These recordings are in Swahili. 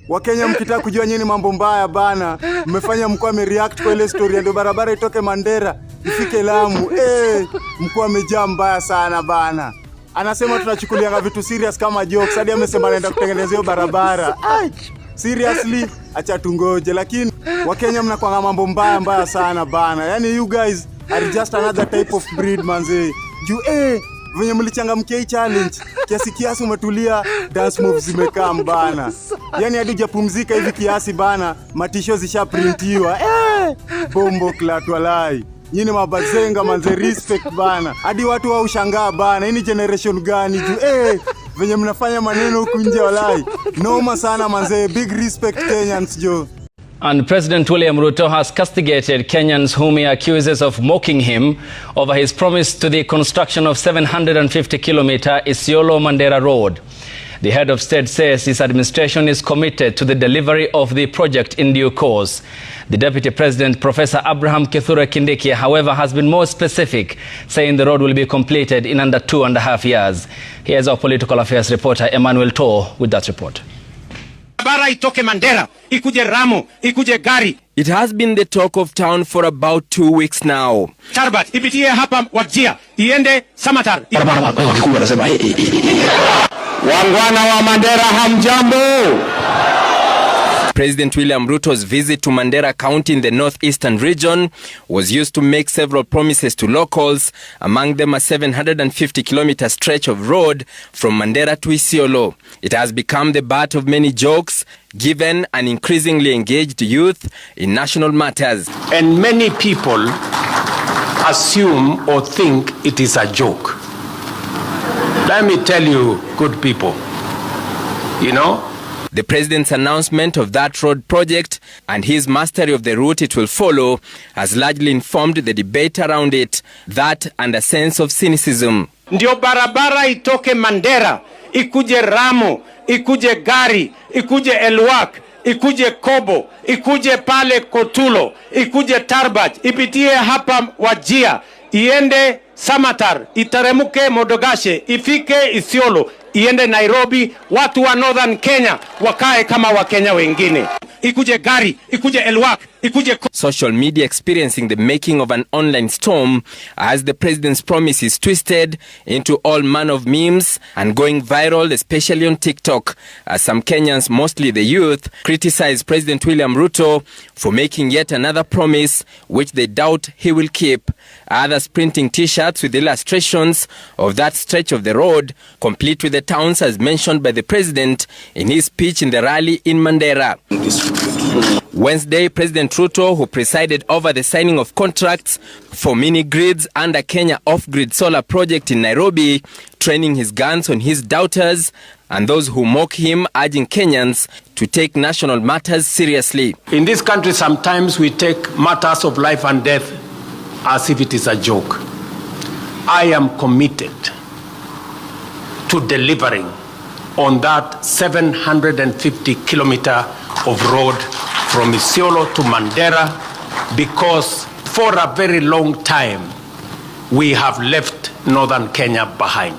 Wakenya mkitaka kujua nyinyi mambo mbaya bana, mmefanya mkuu amereact kwa ile story ndio barabara itoke Mandera ifike Lamu. Mkuu amejaa mbaya sana bana. Anasema tunachukulia vitu serious kama jokes. Hadi amesema anaenda kutengeneza hiyo barabara. Seriously, acha tungoje. Lakini Wakenya mnakuwa mambo mbaya sana bana. Yani you guys are just another type of breed manze. Juu venye mlichangamkia hii challenge, kiasi umetulia, dance moves zimekaa bana. Yani hadi hujapumzika hivi kiasi bana, matisho zishaprintiwa. Bombo clat walai. Nyinyi mabazenga manze, respect bana. Hadi watu wao ushangaa bana, hii generation gani juu venye mnafanya maneno huku nje walai. Noma sana manze, big respect Kenyans jo. And President William Ruto has castigated Kenyans whom he accuses of mocking him over his promise to the construction of 750-kilometer Isiolo-Mandera road. The head of state says his administration is committed to the delivery of the project in due course. The Deputy President, Professor Abraham Kithure Kindiki, however, has been more specific, saying the road will be completed in under 2.5 years. Here's our political affairs reporter, Emmanuel Tor, with that report. Itoke Mandera, ikuje Ramu, ikuje Gari. It has been the talk of town for about 2 weeks now. Tarbat, ipitie hapa Wajia, iende Samatar. Wangwana wa Mandera hamjambo. President William Ruto's visit to Mandera County in the northeastern region was used to make several promises to locals, among them a 750-kilometer stretch of road from Mandera to Isiolo. It has become the butt of many jokes, given an increasingly engaged youth in national matters. And many people assume or think it is a joke. Let me tell you, good people, The president's announcement of that road project and his mastery of the route it will follow has largely informed the debate around it, that and a sense of cynicism. Ndio barabara itoke Mandera, ikuje Ramu, ikuje Gari, ikuje Elwak, ikuje Kobo, ikuje pale Kotulo, ikuje Tarbat, ipitie hapa Wajia, iende Samatar, iteremuke Modogashe, ifike Isiolo, iende Nairobi, watu wa Northern Kenya wakae kama Wakenya wengine. Ikuje Gari, ikuje Elwak, ikuje Social media experiencing the making of an online storm as the president's promise is twisted into all manner of memes and going viral, especially on TikTok, as some Kenyans, mostly the youth, criticize President William Ruto for making yet another promise which they doubt he will keep. Others printing t-shirts with illustrations of that stretch of the road, complete with the towns as mentioned by the president in his speech in the rally in Mandera. Wednesday, President Ruto, who presided over the signing of contracts for mini-grids under Kenya off-grid solar project in Nairobi, training his guns on his doubters and those who mock him, urging Kenyans to take national matters seriously. In this country, sometimes we take matters of life and death as if it is a joke. I am committed to delivering on that 750-kilometer of road from Isiolo to Mandera, because for a very long time we have left northern Kenya behind.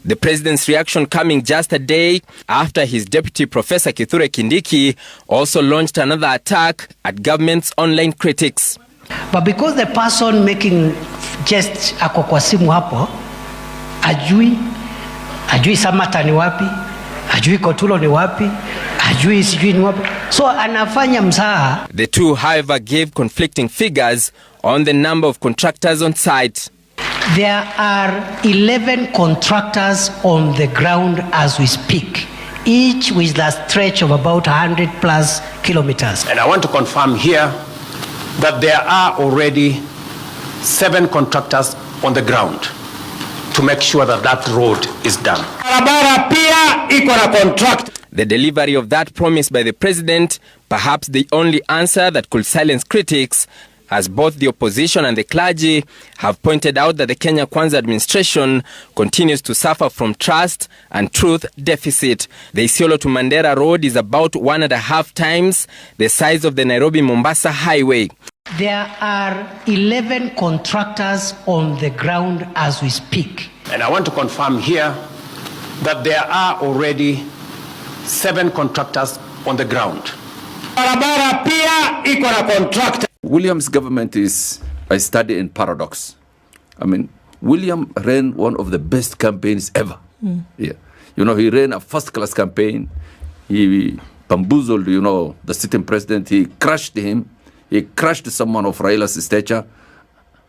The president's reaction coming just a day after his deputy, Professor Kithure Kindiki, also launched another attack at government's online critics. But because the person making just ako kwa simu hapo, ajui Samata ni wapi, ajui Kotulo ni wapi, ajui sijui ni wapi, so anafanya mzaha. The two, however, gave conflicting figures on the number of contractors on site. There are 11 contractors on the ground as we speak, each with a stretch of about 100 plus kilometers. And I want to confirm here that there are already 7 contractors on the ground to make sure that that road is done. Barabara pia iko na contract. The delivery of that promise by the president, perhaps the only answer that could silence critics, as both the opposition and the clergy have pointed out that the Kenya Kwanza administration continues to suffer from trust and truth deficit. The Isiolo to Mandera road is about 1.5 times the size of the Nairobi-Mombasa highway. There are 11 contractors on the ground as we speak. And I want to confirm here that there are already 7 contractors on the ground. Barabara pia iko na contractor. William's government is a study in paradox. I mean, William ran one of the best campaigns ever. Yeah. You know, he ran a first-class campaign. He bamboozled, you know, the sitting president. He crushed him. He crushed someone of Raila's stature.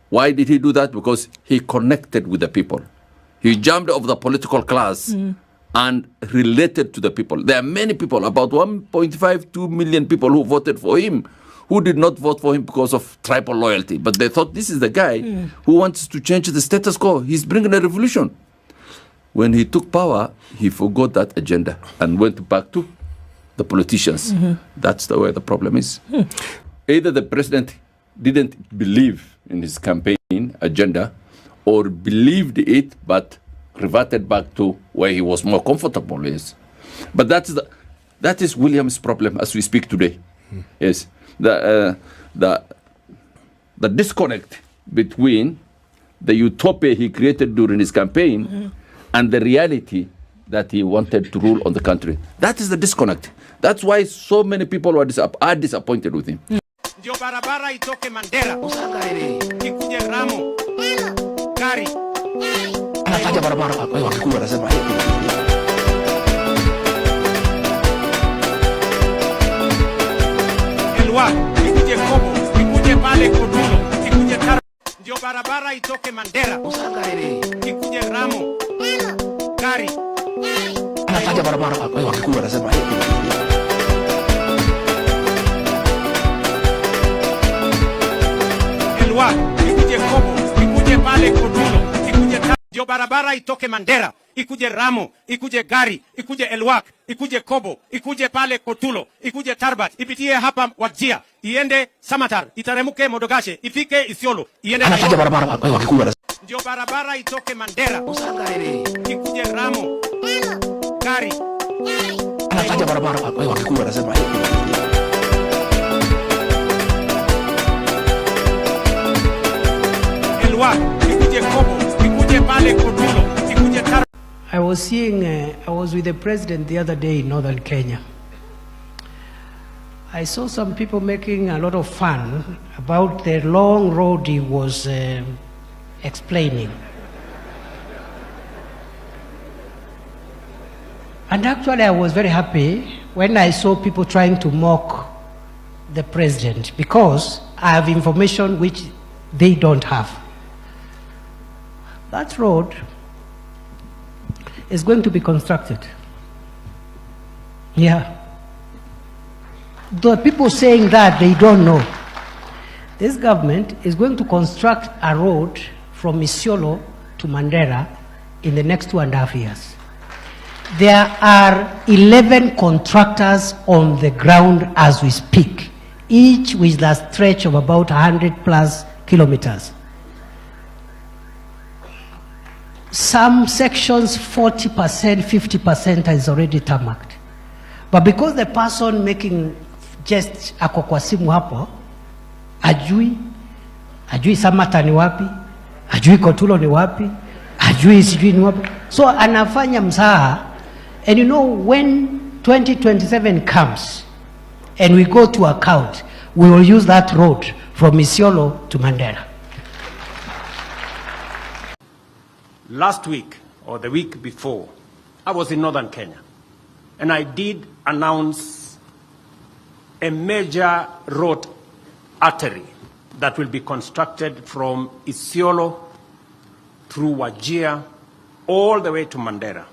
Why did he do that? Because he connected with the people. He jumped over the political class and related to the people. There are many people, about 1.52 million people who voted for him, who did not vote for him because of tribal loyalty. But they thought, this is the guy who wants to change the status quo. He's bringing a revolution. When he took power, he forgot that agenda and went back to the politicians. That's the way the problem is. Either the president didn't believe in his campaign agenda or believed it but reverted back to where he was more comfortable. Yes. But that is William's problem as we speak today. Yes. The disconnect between the utopia he created during his campaign and the reality that he wanted to rule on the country. That is the disconnect. That's why so many people are disappointed with him. Ndio barabara itoke Mandera ikuje Ramo Gari anataja barabara kwa wakikuwa anasema hivi Elwa ikuje Kobo ikuje pale Kodulo ikuje ndio barabara itoke Mandera ikuje Ramo Gari anataja barabara kwa wakikuwa anasema hivi ikuje Kobo, ikuje pale Kodulo, ikuje ndio barabara itoke Mandera, ikuje Ramo, ikuje Gari, ikuje Elwak, ikuje Kobo, ikuje pale Kotulo, ikuje Tarbat, ipitie hapa Wajia, iende Samatar, itaremuke Modogashe, ifike Isiolo, iende anataja barabara kwa wakikuwa ndio barabara itoke Mandera, ikuje Ramo, Gari, anataja barabara kwa wakikuwa anasema hivi I was with the president the other day in northern Kenya. I saw some people making a lot of fun about the long road he was explaining. And actually I was very happy when I saw people trying to mock the president because I have information which they don't have. That road is going to be constructed. Yeah. The people saying that, they don't know. This government is going to construct a road from Isiolo to Mandera in the next 2.5 years. There are 11 contractors on the ground as we speak, each with a stretch of about 100+ kilometers. Some sections 40%, 50% is already tarmacked. But because the person making just ako kwa simu hapo, ajui Samata ni wapi, ajui Kotulo ni wapi, ajui sijui ni wapi. So anafanya mzaha. And you know, when 2027 comes and we go to account, we will use that road from Isiolo to Mandera. Last week or the week before, I was in northern Kenya and I did announce a major road artery that will be constructed from Isiolo through Wajir all the way to Mandera.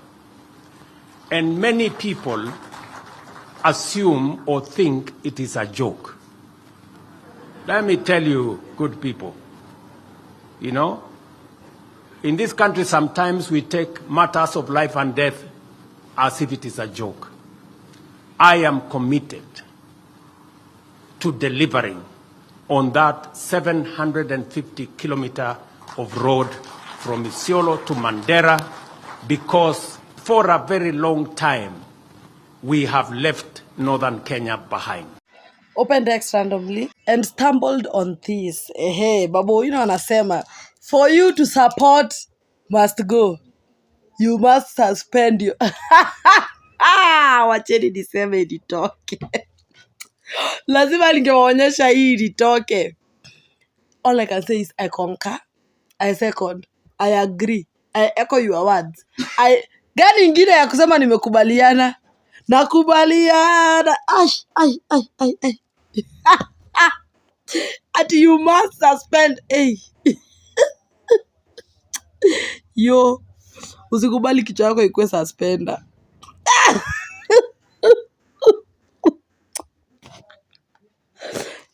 And many people assume or think it is a joke. Let me tell you, good people, you know, in this country sometimes we take matters of life and death as if it is a joke. I am committed to delivering on that 750 kilometer of road from Isiolo to Mandera, because for a very long time we have left northern Kenya behind. Opened X randomly and stumbled on this. Hey, Babu, you know, anasema, for you to support must go. you must suspend you. Wacheni niseme nitoke. Lazima ningewaonyesha hii nitoke. All I can say is I concur, I second, I agree, I echo your words. Gani ingine ya kusema nimekubaliana? Nakubaliana. Ay. Ati you must suspend. Hey. Yo, usikubali kichwa yako ikuwe suspender.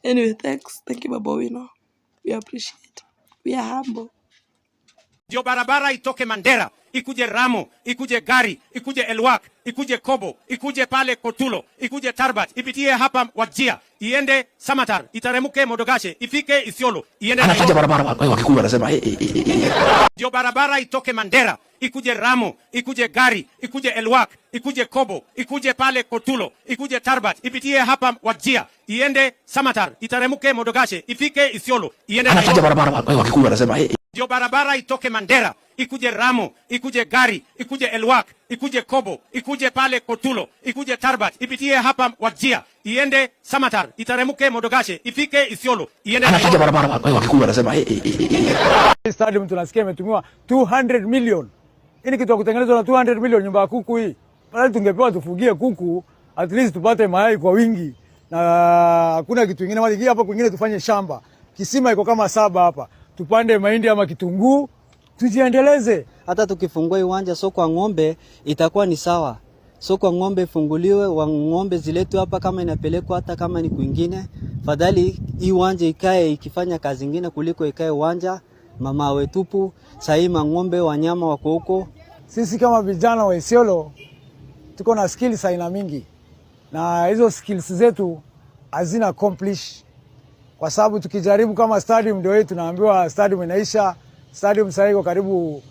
Anyway, thanks. Thank you, Baba Wino. We appreciate. We are humble. Ndio barabara itoke Mandera, ikuje Ramo, ikuje Gari, ikuje Elwak, ikuje Kobo, ikuje pale Kotulo, ikuje Tarbat, ipitie hapa Wajia, iende Samatar, itaremuke Modogashe, ifike Isiolo, iende anakuja barabara wakikuyu wanasema ndio barabara itoke Mandera, ikuje Ramo, ikuje Gari, ikuje Elwak, ikuje Kobo, ikuje pale Kotulo, ikuje Tarbat, ipitie hapa Wajia, iende Samatar, itaremuke Modogashe, ifike Isiolo, iende anakuja barabara wakikuyu wanasema ndio barabara itoke Mandera, ikuje Ramo, ikuje Gari, ikuje Elwak, ikuje Kobo, ikuje pale Kotulo, ikuje Tarbat, ipitie hapa Wajia, iende Samatar, itaremuke Modogashe, ifike Isiolo, iende anakuja barabara wakikuyu wanasema stadium tunasikia imetumiwa 200 million. Hii kitu kutengenezwa na 200 million nyumba ya kuku hii. Bali tungepewa tufugie kuku, at least tupate mayai kwa wingi. Na hakuna kitu kingine mali hapa kwingine tufanye shamba. Kisima iko kama 7 hapa. Tupande mahindi ama kitunguu, tujiendeleze. Hata tukifungua uwanja soko ya ng'ombe itakuwa ni sawa. Soko ya ng'ombe ifunguliwe, wa ng'ombe ziletwe hapa kama inapelekwa hata kama ni kwingine. Fadhali hii uwanja ikae ikifanya kazi nyingine kuliko ikae uwanja mama wetupu. Sasa ng'ombe wanyama wako huko. Sisi kama vijana wa Isiolo tuko na skills aina mingi. Na hizo skills zetu hazina accomplish. Kwa sababu tukijaribu kama stadium ndio hii tunaambiwa stadium inaisha. Stadium sasa iko karibu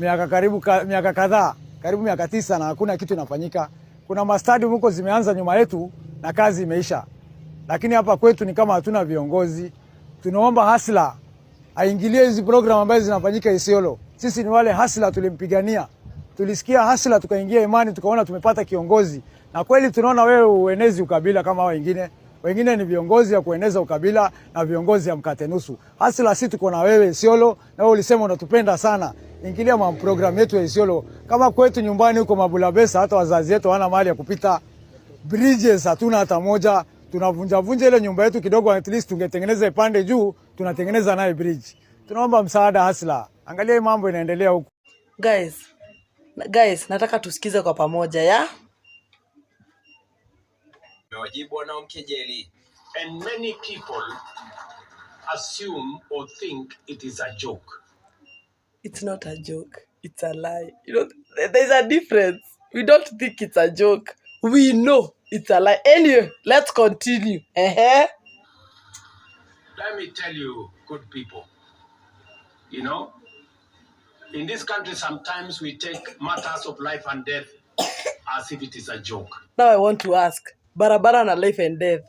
miaka kadhaa, karibu miaka 9 na hakuna kitu inafanyika. Kuna ma stadium huko zimeanza nyuma yetu na kazi imeisha. Lakini hapa kwetu ni kama hatuna viongozi. Tunaomba hasla aingilie hizi program ambazo zinafanyika Isiolo. Sisi ni wale hasla tulimpigania. Tulisikia hasla tukaingia imani tukaona tumepata kiongozi. Na kweli tunaona wewe uenezi ukabila kama wengine. Wengine ni viongozi ya kueneza ukabila na viongozi ya mkate nusu. Hasla sisi tuko na wewe Isiolo na wewe ulisema unatupenda sana. Ingilia program yetu ya Isiolo. Kama kwetu nyumbani huko Mabulabesa hata wazazi wetu hawana mahali ya kupita. Bridges hatuna hata moja. Tunavunja ile nyumba yetu kidogo, at least tungetengeneza pande juu, tunatengeneza naye bridge. Tunaomba msaada hasla. Angalia hii mambo inaendelea huko. Guys, nataka tusikize kwa pamoja ya. Mewajibu na mkejeli. And many people assume or think it is a joke. It's not a joke. It's a lie. You know, there's a difference. We don't think it's a joke. We know it's a lie. Anyway, let's continue. Let me tell you, good people, you know, in this country, sometimes we take matters of life and death as if it is a joke. Now I want to ask, barabara na life and death.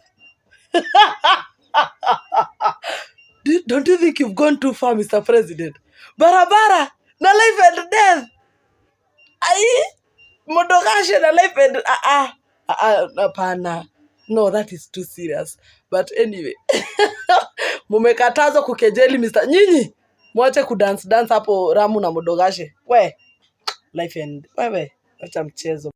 Don't you think you've gone too far, Mr. President? Barabara na life and death. Modogashe na life and hapana. No, that is too serious. But anyway, mumekatazwa kukejeli Mr. Nyinyi. Mwache kudance hapo Ramu na Modogashe. Life and wewe acha mchezo.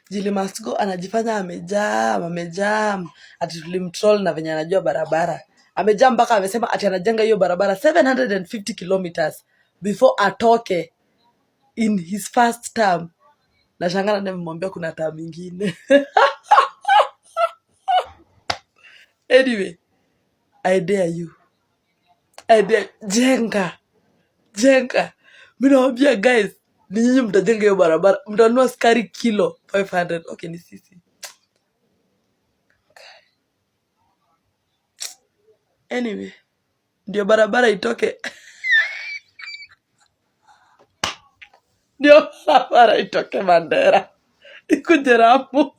Jili Mastigo anajifanya amejam. Ati tulimtroll na venye anajua barabara. Amejam mpaka amesema ati anajenga hiyo barabara 750 kilometers before atoke in his first term. Na shangana nimemwambia kuna term nyingine. Anyway, I dare you. Jenga. Mimi nawaambia guys, ni nyinyi mtajenga hiyo barabara. Mtanunua sukari kilo 500. Okay, ni sisi. Anyway, ndio barabara itoke. Ndio barabara itoke Mandera. Ikuje Ramu.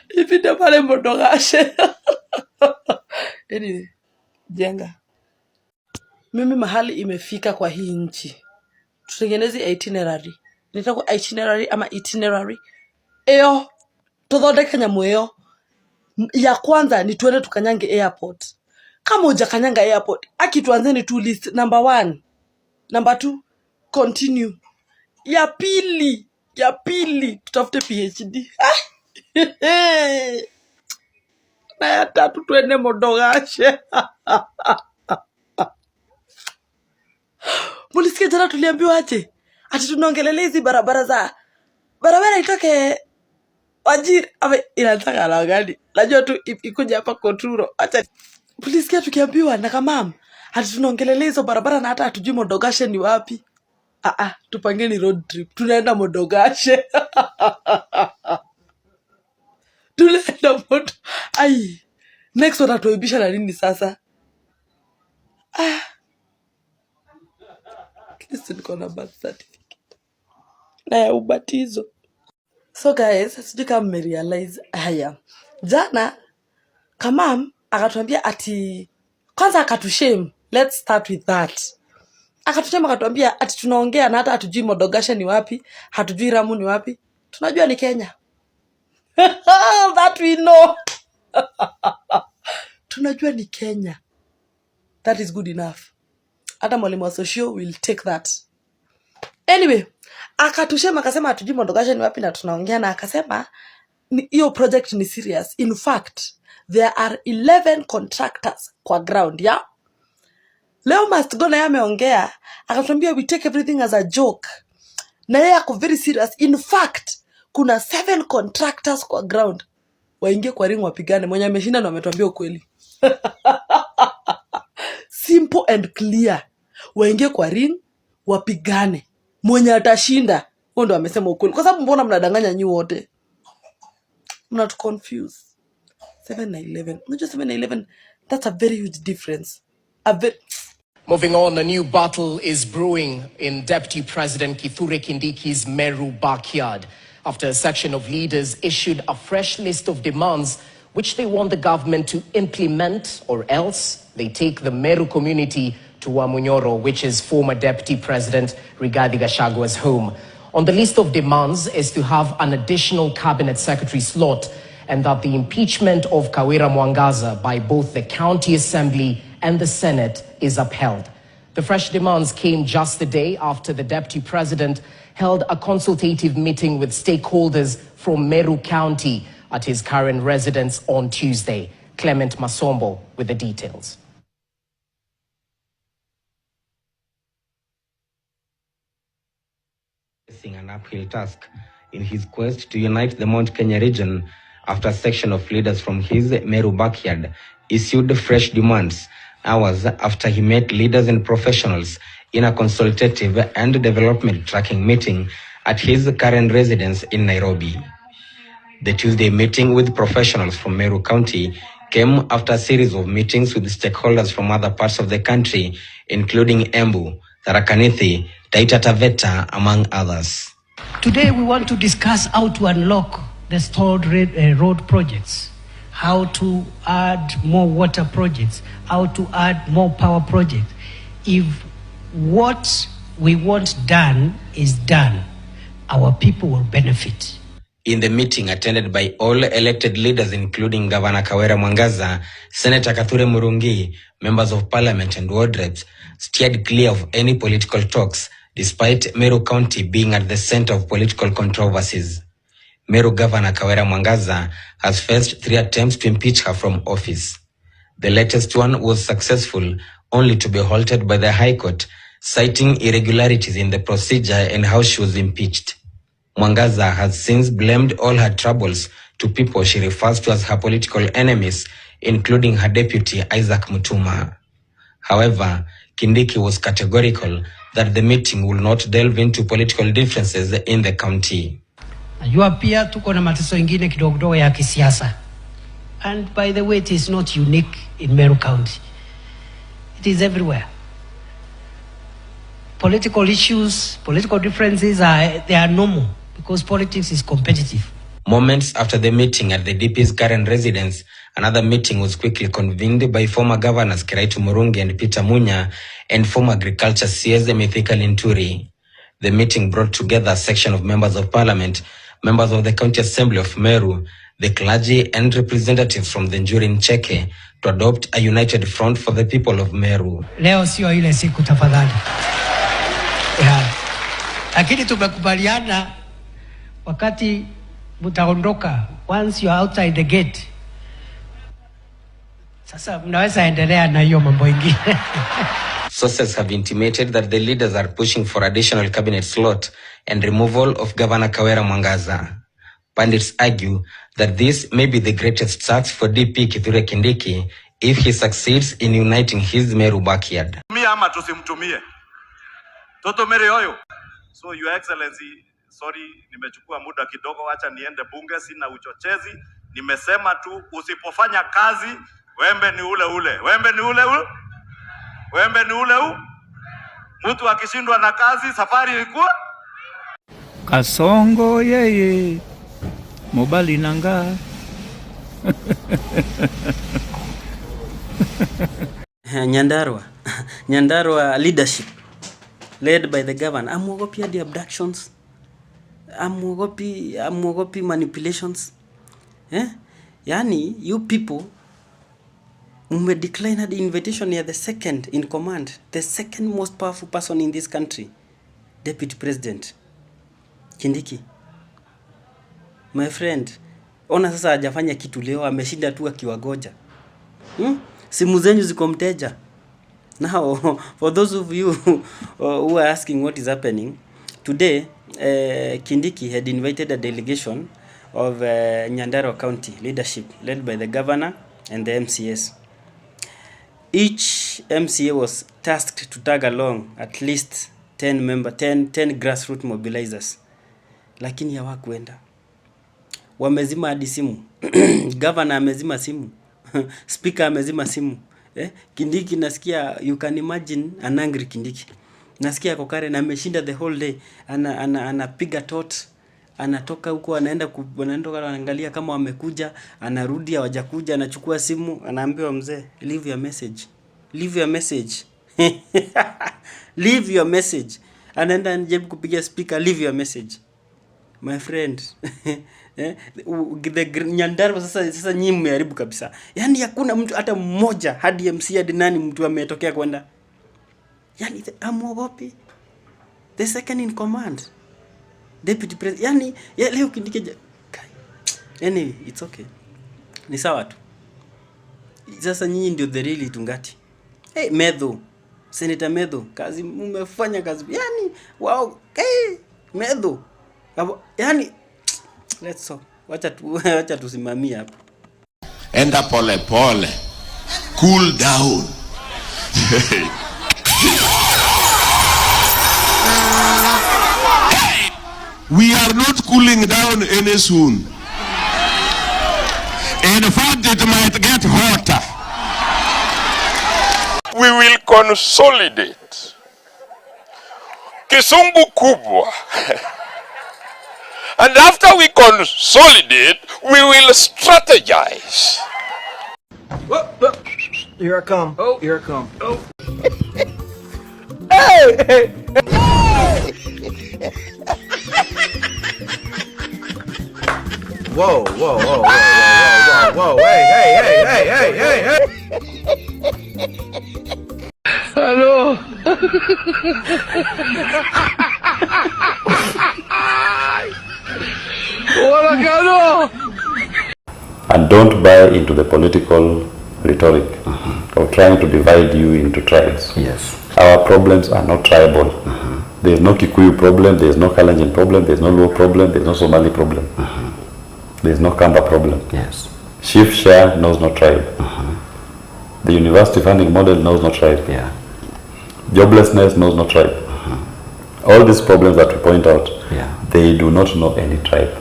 Ipite pale Modogashe. Anyway, jenga. Mimi mahali imefika kwa hii nchi. Tutengeneze itinerary. nitako itinerary eo tuthondeke nyamu eo ya kwanza ni tuende tukanyange airport. Kama hujakanyanga airport, tuanzeni tu list number 1, number 2 continue, ya pili tutafute PhD na ya 3 tuende Modogashe. Mulisikia jana tuliambiwa aje? Ati tunaongelelea hizi barabara itoke Wajir inataka la gani? Najua tu ikuja hapa Koturo. Acha polisikia tukiambiwa na kama ati tunaongelelea hizo barabara na hata hatujui Modogashe ni wapi. Tupangeni road trip. Tunaenda Modogashe. Tunaenda next watatuibisha na nini sasa? Listen, niko na birth certificate na ya ubatizo. So guys, sijui kama mmerealize haya. Jana Kamam akatuambia ati kwanza akatushame. Let's start with that. Akatushame akatuambia ati tunaongea na hata hatujui Modogashe ni wapi, hatujui Ramu ni wapi. Tunajua ni Kenya. That we know. Tunajua ni Kenya. That is good enough. Hata mwalimu wa socio will take that. Anyway, akatushema akasema hatujui Modogashe ni wapi na tunaongea, na akasema hiyo project ni serious. In fact, there are 11 contractors kwa ground, yeah? Leo must go na yeye ameongea, akatuambia we take everything as a joke. Na yeye ako very serious. In fact, kuna 7 contractors kwa ground. Waingie kwa ring wapigane. Mwenye ameshinda na ametuambia ukweli. Simple and clear. Waingie kwa ring wapigane. Mwenye atashinda huyo ndo amesema ukweli. Kwa sababu mbona mnadanganya nyinyi wote? Mna to confuse. 7 na 11. Unajua 7 na 11, that's a very huge difference. Moving on, a new battle is brewing in Deputy President Kithure Kindiki's Meru backyard after a section of leaders issued a fresh list of demands which they want the government to implement, or else they take the Meru community to Wamunyoro, which is former Deputy President Rigathi Gachagwa's home. On the list of demands is to have an additional cabinet secretary slot and that the impeachment of Kawira Mwangaza by both the county assembly and the Senate is upheld. The fresh demands came just a day after the deputy president held a consultative meeting with stakeholders from Meru County at his current residence on Tuesday. Clement Masombo with the details. An uphill task in his quest to unite the Mount Kenya region after a section of leaders from his Meru backyard issued fresh demands hours after he met leaders and professionals in a consultative and development tracking meeting at his current residence in Nairobi. The Tuesday meeting with professionals from Meru County came after a series of meetings with stakeholders from other parts of the country, including Embu, Tharaka Nithi, Taita Taveta, among others. Today we want to discuss how to unlock the stalled road projects, how to add more water projects, how to add more power projects. If what we want done is done, our people will benefit. In the meeting attended by all elected leaders, including Governor Kawira Mwangaza, Senator Kithure Murungi, members of parliament and ward reps, steered clear of any political talks, despite Meru County being at the center of political controversies. Meru Governor Kawira Mwangaza has faced 3 attempts to impeach her from office. The latest one was successful, only to be halted by the High Court, citing irregularities in the procedure and how she was impeached. Mwangaza has since blamed all her troubles to people she refers to as her political enemies, including her deputy Isaac Mutuma. However, Kindiki was categorical that the meeting will not delve into political differences in the county. Najua pia tuko na mateso ingine kidogo ya kisiasa. And by the way, it is not unique in Meru County. It is everywhere. Political issues, political differences they are normal because politics is competitive. Moments after the meeting at the DP's current residence, another meeting was quickly convened by former governors Kiraitu Murungi and Peter Munya and former agriculture CS Mithika Linturi. The meeting brought together a section of members of parliament, members of the County Assembly of Meru, the clergy, and representatives from the Njuri Ncheke to adopt a united front for the people of Meru. Leo sio ile siku tafadhali. Lakini tumekubaliana wakati mtaondoka, once you are outside the gate, sasa mnaweza endelea na hiyo mambo ingine. Sources have intimated that the leaders are pushing for additional cabinet slot and removal of Governor Kawera Mwangaza. Pundits argue that this may be the greatest task for DP Kithure Kindiki if he succeeds in uniting his Meru backyard. Ama tusimtumie. Toto mere hoyo. So Your Excellency, sorry nimechukua muda kidogo, acha niende bunge, sina uchochezi. Nimesema tu usipofanya kazi, wembe ni ule ule. Wembe ni ule ule. Wembe ni ule ule. Mtu akishindwa na kazi, safari ilikuwa Kasongo yeye. Mobali nanga. Nyandarua leadership led by the governor. Amuogopi the abductions. Amuogopi manipulations. Yani, you people declined the invitation near the second in command, the second most powerful person in this country, Deputy President Kindiki. My friend, ona sasa hajafanya kitu leo, ameshinda tu akiwagoja. Simu zenyu ziko mteja. Now, for those of you who are asking what is happening, today Kindiki had invited a delegation of Nyandarua County leadership led by the governor and the MCS. Each MCA was tasked to tag along at least 10 grassroots mobilizers. Lakini hawakuenda. Wamezima hadi simu. Governor amezima simu. Speaker amezima simu. Kindiki nasikia, you can imagine an angry Kindiki. Nasikia kokare na ameshinda the whole day. Anapiga tot. Anatoka huko anaenda anaangalia kama wamekuja, anarudi hawajakuja, anachukua simu, anaambiwa mzee, leave your message. Leave your message. Leave your message. Anaenda anajaribu kupiga speaker, leave your message. My friend. Nyandarua sasa nyinyi mmeharibu kabisa. Yaani hakuna mtu hata mmoja hadi MC hadi nani mtu ametokea kwenda. Yaani amuogopi. The second in command. Deputy President. Yaani leo Kindiki. Anyway, it's okay. Ni sawa tu. Sasa nyinyi ndio the really tungati. Hey, Medho. Senator Medho, kazi umefanya kazi. Yaani wow, Medho. Yaani let's so. Wacha tusimamie hapa. Enda pole pole. Cool down. We are not cooling down any soon. In fact, it might get hotter. We will consolidate Kisungu kubwa. And after we consolidate, we will strategize. Here I come. Oh, here I come. Oh. Hey! Whoa, whoa, whoa, whoa, whoa, whoa, whoa, hey. Hello. And don't buy into the political rhetoric of trying to divide you into tribes. Yes. Our problems are not tribal. There is no Kikuyu problem, there is no Kalenjin problem, there is no Luo problem, there is no Somali problem. There is no Kamba problem. Yes. Chief share knows no tribe. The university funding model knows no tribe. Yeah. Joblessness knows no tribe. All these problems that we point out, they do not know any tribe.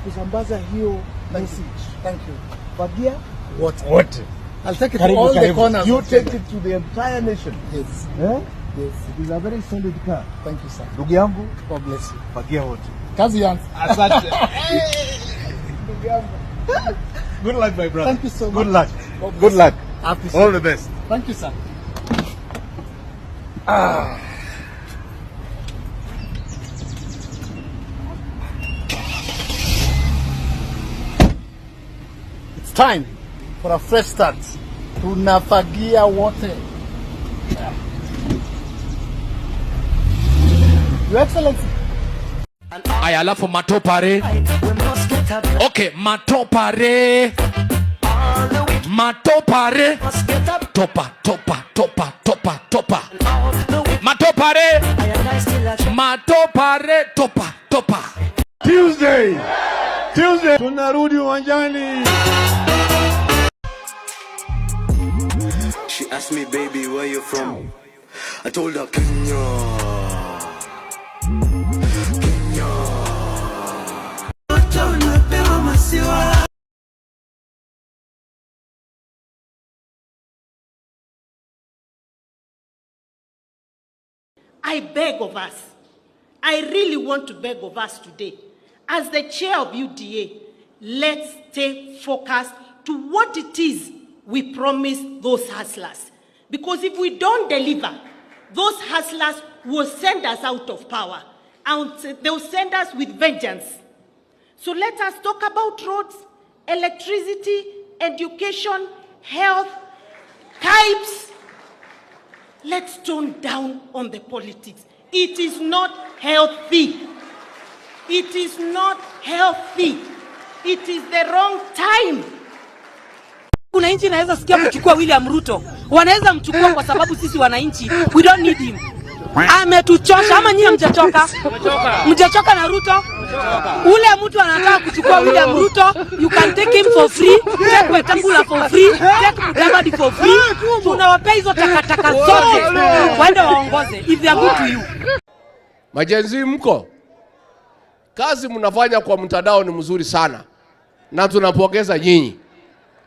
Kusambaza hiyo message. Thank you. Fagia What? I'll take it to all the corners. You take it to the entire nation. Yes. Yes. It is a very solid car. Thank you, sir. Ndugu yangu, God bless you. Fagia wote. Kazi yangu. Asante. Ndugu yangu. Good luck, my brother. Thank you so much. Good luck. Good luck. All the best. Thank you, sir. time for a fresh start. Tunafagia wote. Your Excellency. Aya, alafu matopare. Okay, matopare. Matopare. Topa. Matopare. Matopare. Topa. Tuesday. Tunarudi uwanjani. She asked me, baby, where you from? I told her, Kenya. I beg of us, I really want to beg of us today, as the chair of UDA, let's stay focused to what it is we promise those hustlers. Because if we don't deliver, those hustlers will send us out of power, and they'll send us with vengeance. So let us talk about roads, electricity, education, health, types. Let's tone down on the politics. It is not healthy. It is not healthy. It is the wrong time. Wananchi naweza sikia kuchukua William Ruto. Wanaweza mchukua kwa sababu sisi wananchi, we don't need him. Ametuchosha. Ama nyinyi mjachoka? Mjachoka na Ruto? Ule mtu anataka kuchukua William Ruto, you can take him for free, take Wetangula for free, take Mudavadi for free. Tunawapea hizo takataka zote waende waongoze if they are good to you. Majenzi mko? Kazi mnafanya kwa mtandao ni mzuri sana. Na tunapongeza nyinyi.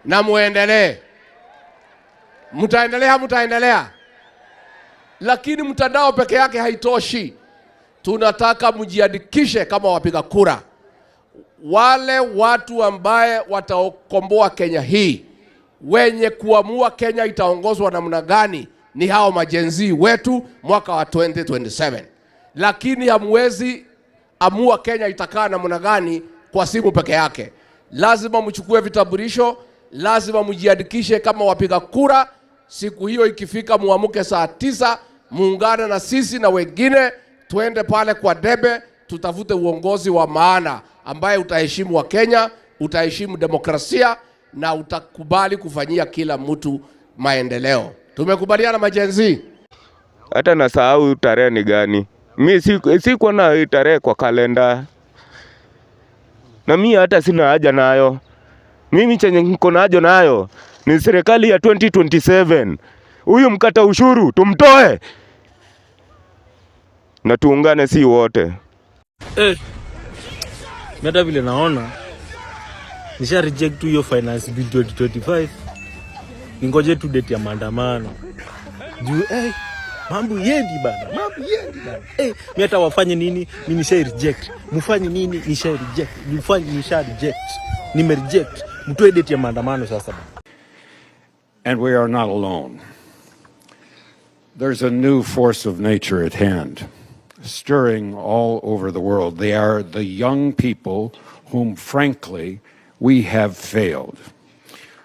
Na muendelee. Mtaendelea. Lakini mtandao peke yake haitoshi. Tunataka mjiandikishe kama wapiga kura. Wale watu ambaye watakomboa Kenya hii, wenye kuamua Kenya itaongozwa namna gani, ni hao majenzi wetu mwaka wa 2027. Lakini hamwezi amua Kenya itakaa namna gani kwa simu peke yake. Lazima mchukue vitambulisho, lazima mjiandikishe kama wapiga kura. Siku hiyo ikifika muamuke saa 9, muungane na sisi na wengine, tuende pale kwa debe, tutafute uongozi wa maana ambaye utaheshimu wa Kenya, utaheshimu demokrasia na utakubali kufanyia kila mtu maendeleo. Tumekubaliana majenzi? Hata nasahau tarehe ni gani. Mimi siko na tarehe kwa kalenda. Na mimi hata sina haja nayo. Mimi chenye niko nayo ni serikali ya 2027. Huyu mkata ushuru tumtoe. Na tuungane si wote. Mimi vile naona nisha reject hiyo finance bill 2025. Ningoje tu date ya maandamano. Juu mambo yendi bana. Mimi hata wafanye nini? Mimi nisha reject. Mfanye nini? Nisha reject. Mfanye nisha reject. Nime reject. Mtoe date ya maandamano sasa. And we are not alone. There's a new force of nature at hand, stirring all over the world. They are the young people whom, frankly, we have failed,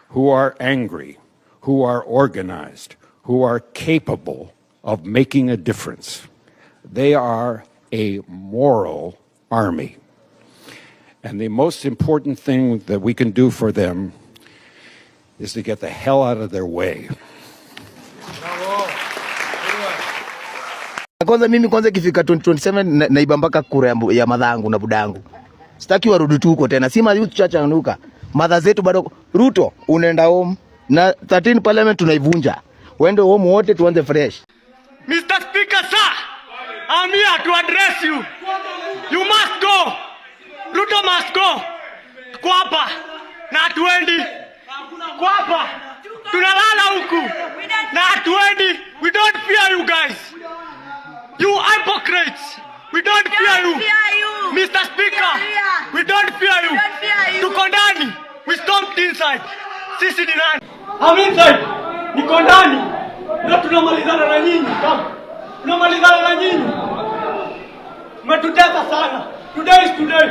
who are angry, who are organized, who are capable of making a difference. They are a moral army. And the most important thing that we can do for them is to get the hell out of their way. Kwanza mimi ikifika 2027 naiba mpaka kura ya madhangu na budangu. Sitaki warudi tu huko tena. Si youth chachanuka. Madha zetu bado Ruto unaenda home na 13 parliament tunaivunja. Wende home wote tuanze fresh. Mr. Speaker, sir, I'm here to address you. You must go. Ruto must go. Kwapa na hatuendi. Kwapa tunalala huku na hatuendi. We don't fear you guys. You hypocrites. We don't fear you. Mr. Speaker, we don't fear you. Tuko ndani. We stomped inside. Sisi ni nani? I'm inside. Niko ndani. Na tunamalizana na nyinyi. Tunamalizana na nyinyi. Mmetutesa sana. Today is today.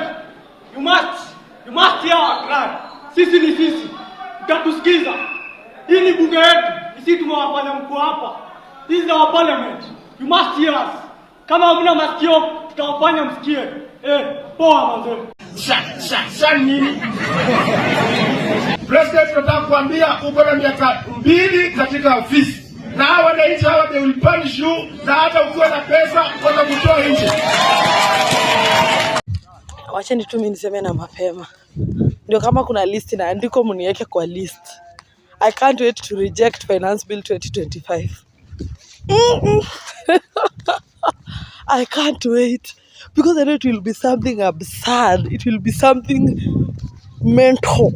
You must hear our cry. Sisi ni sisi. mtatusikiza. Hii ni bunge yetu, sisi tumewafanya mko hapa. This is our parliament. You must hear us. Kama hamna masikio, tutawafanya msikie. Poa manze. Shan nini? President tunataka kuambia uko na miaka 2 katika ofisi. Na hawa wananchi hawa they will punish you na hata ukiwa na pesa kwa kutoa nje. Wacheni tu mimi niseme na mapema. Ndio kama kuna list na andiko mniweke kwa list. I can't wait to reject Finance Bill 2025. I can't wait because I know it will be something absurd. It will be something mental.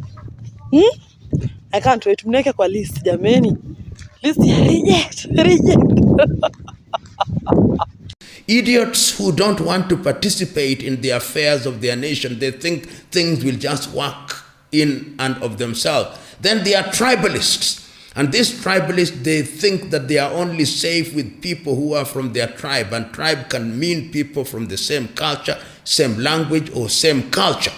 I can't wait. Mniweke kwa list jameni. List reject. Idiots who don't want to participate in the affairs of their nation, they think things will just work in and of themselves. Then they are tribalists. And these tribalists, they think that they are only safe with people who are from their tribe. And tribe can mean people from the same culture, same language, or same culture.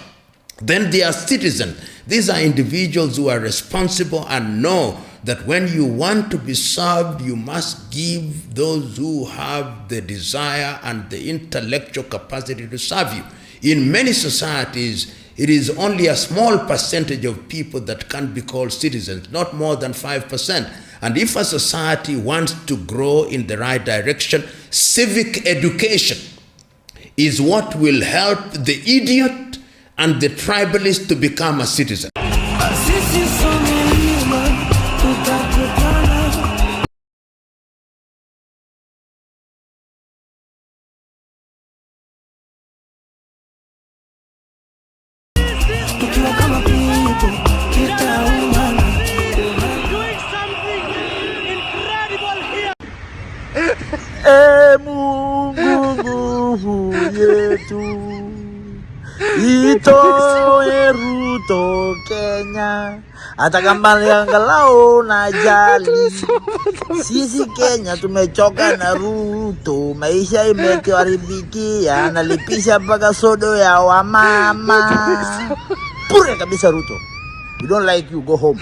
Then they are citizens. These are individuals who are responsible and know that when you want to be served, you must give those who have the desire and the intellectual capacity to serve you. In many societies, it is only a small percentage of people that can be called citizens, not more than 5%. And if a society wants to grow in the right direction, civic education is what will help the idiot and the tribalist to become a citizen. Mungu yetu itoe Ruto Kenya, hata kama angalau na jali. Sisi Kenya tumechoka na Ruto, maisha imetuharibikia, analipisha mpaka sodo ya wamama. Pure kabisa Ruto. We don't like you, go home.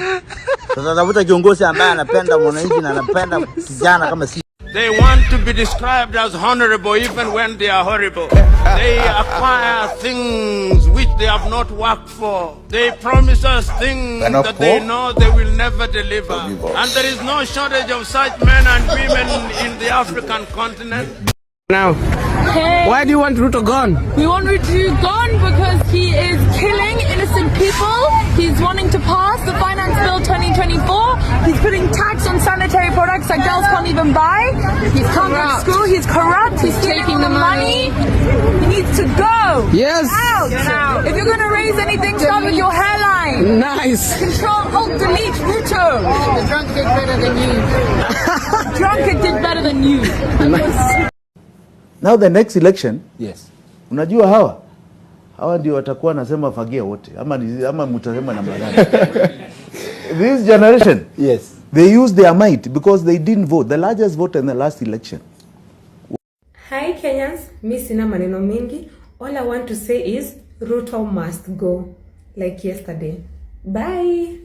Sasa tafuta kiongozi ambaye anapenda mwananchi na anapenda kijana kama sisi. They want to be described as honorable even when they are horrible. They acquire things which they have not worked for. They promise us things that they know they will never deliver. And there is no shortage of such men and women in the African continent. Now, why do you want Ruto gone? We want Ruto gone because he is killing innocent people. He's wanting to pass the Finance Bill 2024. He's putting tax on sanitary products that girls can't even buy. He can't go to school. He's corrupt. He's taking the money. He needs to go. Yes. Out. If you're going to raise anything, start with your hairline. Nice. Control, Alt, delete, Ruto. The drunk did better than you. The drunkard did better than you. Nice. Now the next election, yes. Unajua hawa ndio watakuwa nasema fagia wote ama mtasema namna gani? This generation, yes, they use their might because they didn't vote. The largest vote in the last election. Hi Kenyans, mi sina maneno mingi. All I want to say is Ruto must go like yesterday. Bye.